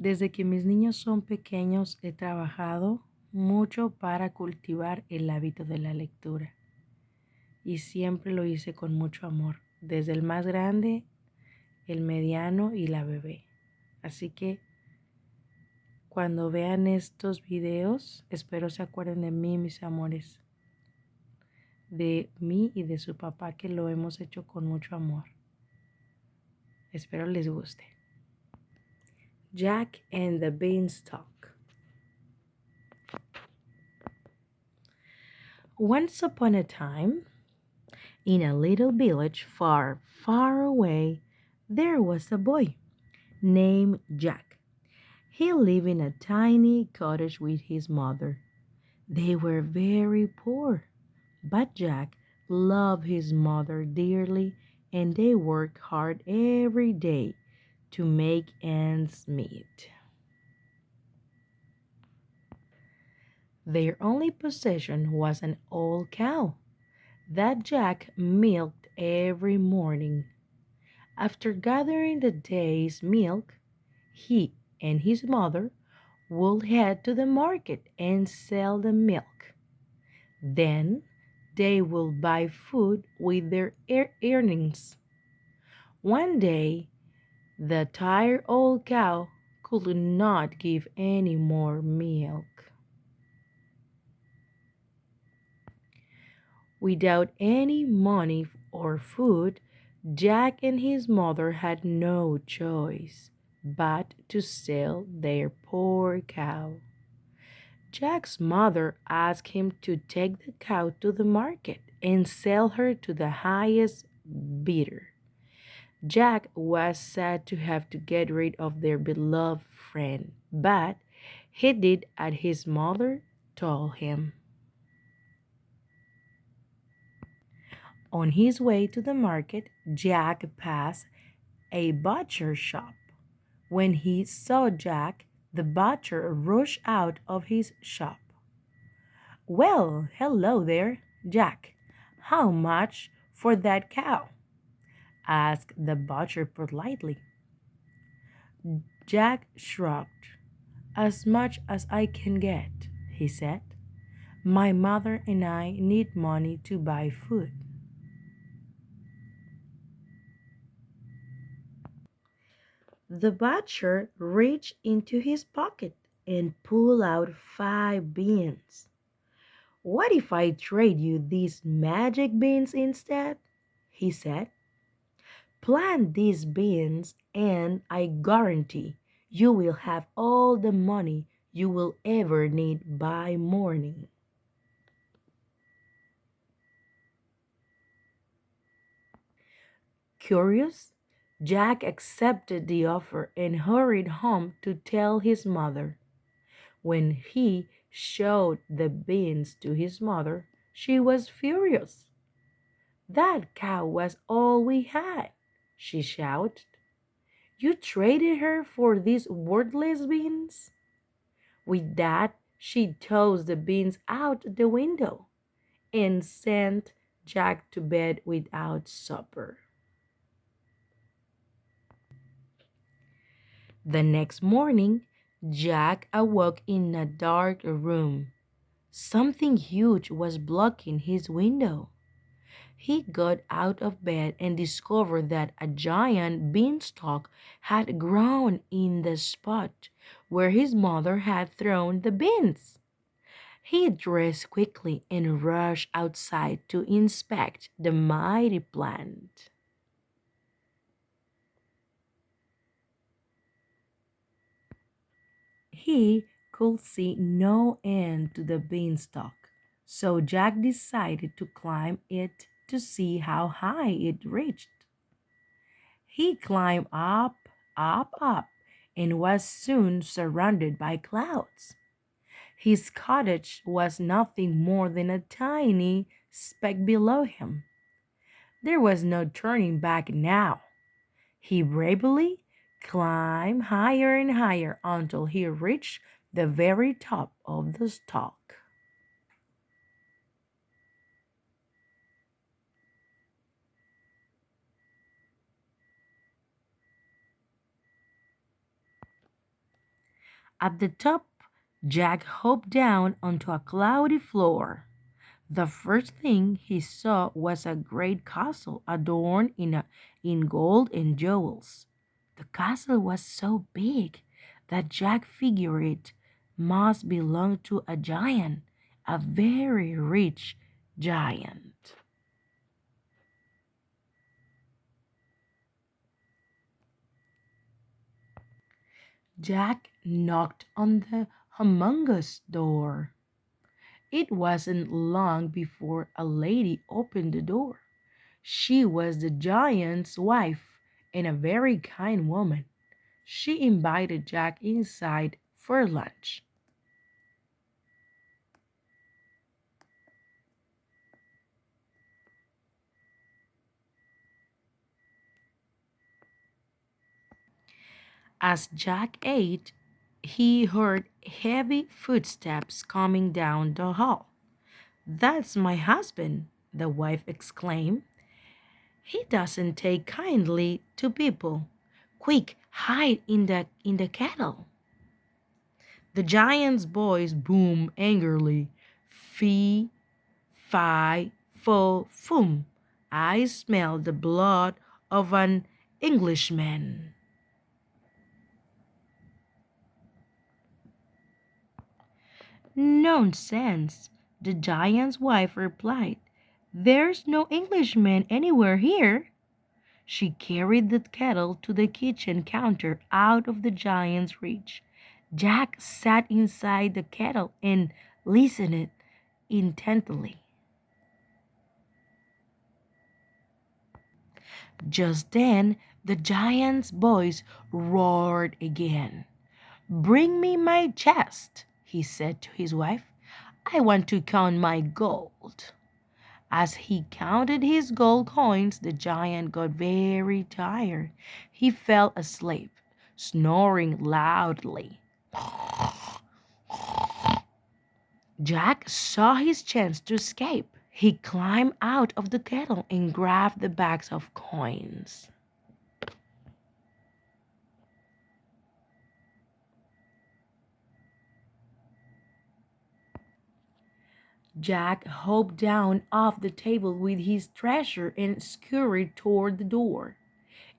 Desde que mis niños son pequeños he trabajado mucho para cultivar el hábito de la lectura y siempre lo hice con mucho amor, desde el más grande, el mediano y la bebé. Así que cuando vean estos videos, espero se acuerden de mí, mis amores, de mí y de su papá, que lo hemos hecho con mucho amor. Espero les guste. Jack and the Beanstalk. Once upon a time, in a little village far, far away, there was a boy named Jack. He lived in a tiny cottage with his mother. They were very poor, but Jack loved his mother dearly and they worked hard every day to make ends meet. Their only possession was an old cow that Jack milked every morning. After gathering the day's milk, he and his mother would head to the market and sell the milk. Then they would buy food with their earnings. One day, the tired old cow could not give any more milk. Without any money or food, Jack and his mother had no choice but to sell their poor cow. Jack's mother asked him to take the cow to the market and sell her to the highest bidder. Jack was sad to have to get rid of their beloved friend, but he did as his mother told him. On his way to the market, Jack passed a butcher shop. When he saw Jack, the butcher rushed out of his shop. Well, hello there, Jack. How much for that cow? Asked the butcher politely. Jack shrugged. As much as I can get, he said. My mother and I need money to buy food. The butcher reached into his pocket and pulled out 5 beans. What if I trade you these magic beans instead? He said. Plant these beans and I guarantee you will have all the money you will ever need by morning. Curious, Jack accepted the offer and hurried home to tell his mother. When he showed the beans to his mother, she was furious. That cow was all we had, she shouted. You traded her for these worthless beans? With that, she tossed the beans out the window and sent Jack to bed without supper. The next morning, Jack awoke in a dark room. Something huge was blocking his window. He got out of bed and discovered that a giant beanstalk had grown in the spot where his mother had thrown the beans. He dressed quickly and rushed outside to inspect the mighty plant. He could see no end to the beanstalk, so Jack decided to climb it to see how high it reached. He climbed up, up, up, and was soon surrounded by clouds. His cottage was nothing more than a tiny speck below him. There was no turning back now. He bravely climbed higher and higher until he reached the very top of the stalk. At the top, Jack hopped down onto a cloudy floor. The first thing he saw was a great castle adorned in gold and jewels. The castle was so big that Jack figured it must belong to a giant, a very rich giant. Jack knocked on the humongous door. It wasn't long before a lady opened the door. She was the giant's wife and a very kind woman. She invited Jack inside for lunch. As Jack ate, he heard heavy footsteps coming down the hall. "That's my husband," the wife exclaimed. "He doesn't take kindly to people. Quick, hide in the kettle." The giant's voice boomed angrily. "Fee, fi, fo, fum. I smell the blood of an Englishman." "Nonsense," the giant's wife replied. "There's no Englishman anywhere here." She carried the kettle to the kitchen counter out of the giant's reach. Jack sat inside the kettle and listened intently. Just then, the giant's voice roared again. "Bring me my chest," he said to his wife. "I want to count my gold." As he counted his gold coins, the giant got very tired. He fell asleep, snoring loudly. Jack saw his chance to escape. He climbed out of the kettle and grabbed the bags of coins. Jack hopped down off the table with his treasure and scurried toward the door.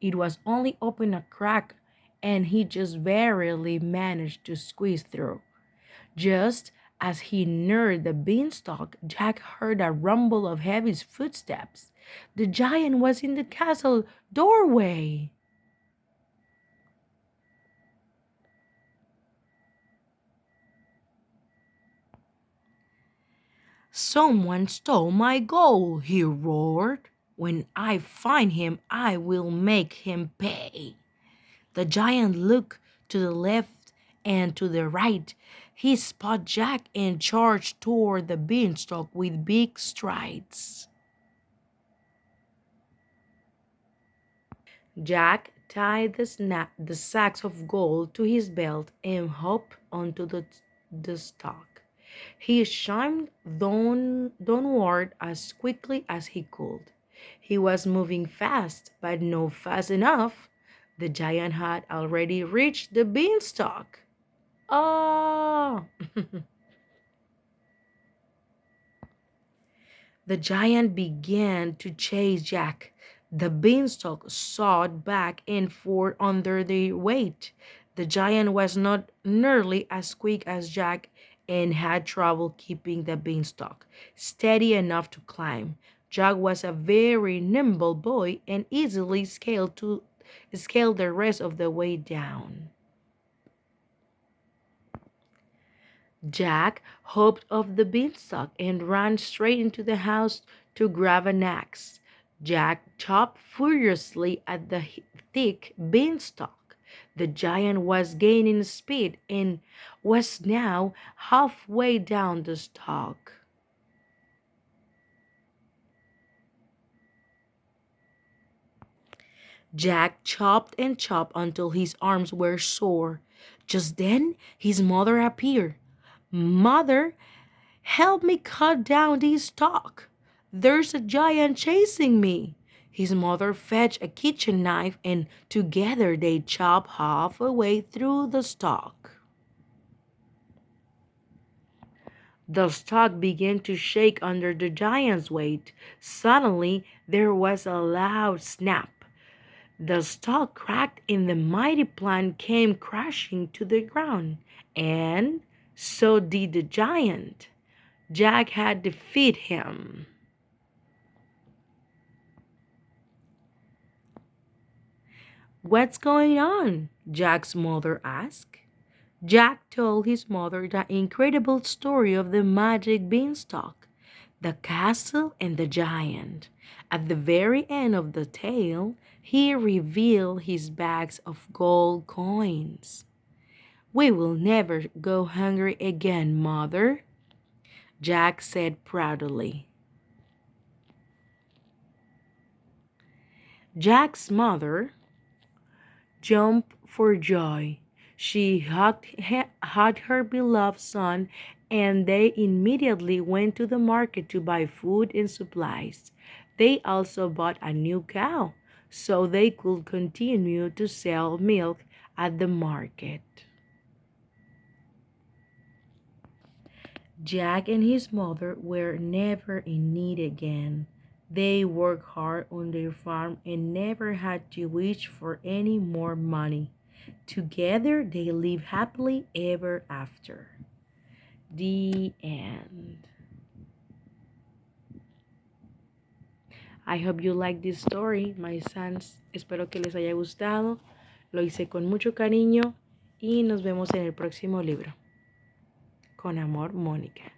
It was only open a crack, and he just barely managed to squeeze through. Just as he neared the beanstalk, Jack heard a rumble of heavy footsteps. The giant was in the castle doorway. "Someone stole my gold," he roared. "When I find him, I will make him pay." The giant looked to the left and to the right. He spotted Jack and charged toward the beanstalk with big strides. Jack tied the sacks of gold to his belt and hopped onto the stalk. He climbed downward as quickly as he could. He was moving fast, but not fast enough. The giant had already reached the beanstalk. Oh! The giant began to chase Jack. The beanstalk sawed back and forth under their weight. The giant was not nearly as quick as Jack and had trouble keeping the beanstalk steady enough to climb. Jack was a very nimble boy and easily scaled the rest of the way down. Jack hopped off the beanstalk and ran straight into the house to grab an axe. Jack chopped furiously at the thick beanstalk. The giant was gaining speed and was now halfway down the stalk. Jack chopped and chopped until his arms were sore. Just then, his mother appeared. "Mother, help me cut down this stalk. There's a giant chasing me." His mother fetched a kitchen knife and together they chopped half a way through the stalk. The stalk began to shake under the giant's weight. Suddenly, there was a loud snap. The stalk cracked and the mighty plant came crashing to the ground. And so did the giant. Jack had defeated him. What's going on? Jack's mother asked. Jack told his mother the incredible story of the magic beanstalk, the castle, and the giant. At the very end of the tale, he revealed his bags of gold coins. We will never go hungry again, mother, Jack said proudly. Jack's mother jumped for joy. She hugged her beloved son, and they immediately went to the market to buy food and supplies. They also bought a new cow so they could continue to sell milk at the market. Jack and his mother were never in need again. They worked hard on their farm and never had to wish for any more money. Together, they lived happily ever after. The end. I hope you like this story, my sons. Espero que les haya gustado. Lo hice con mucho cariño y nos vemos en el próximo libro. Con amor, Mónica.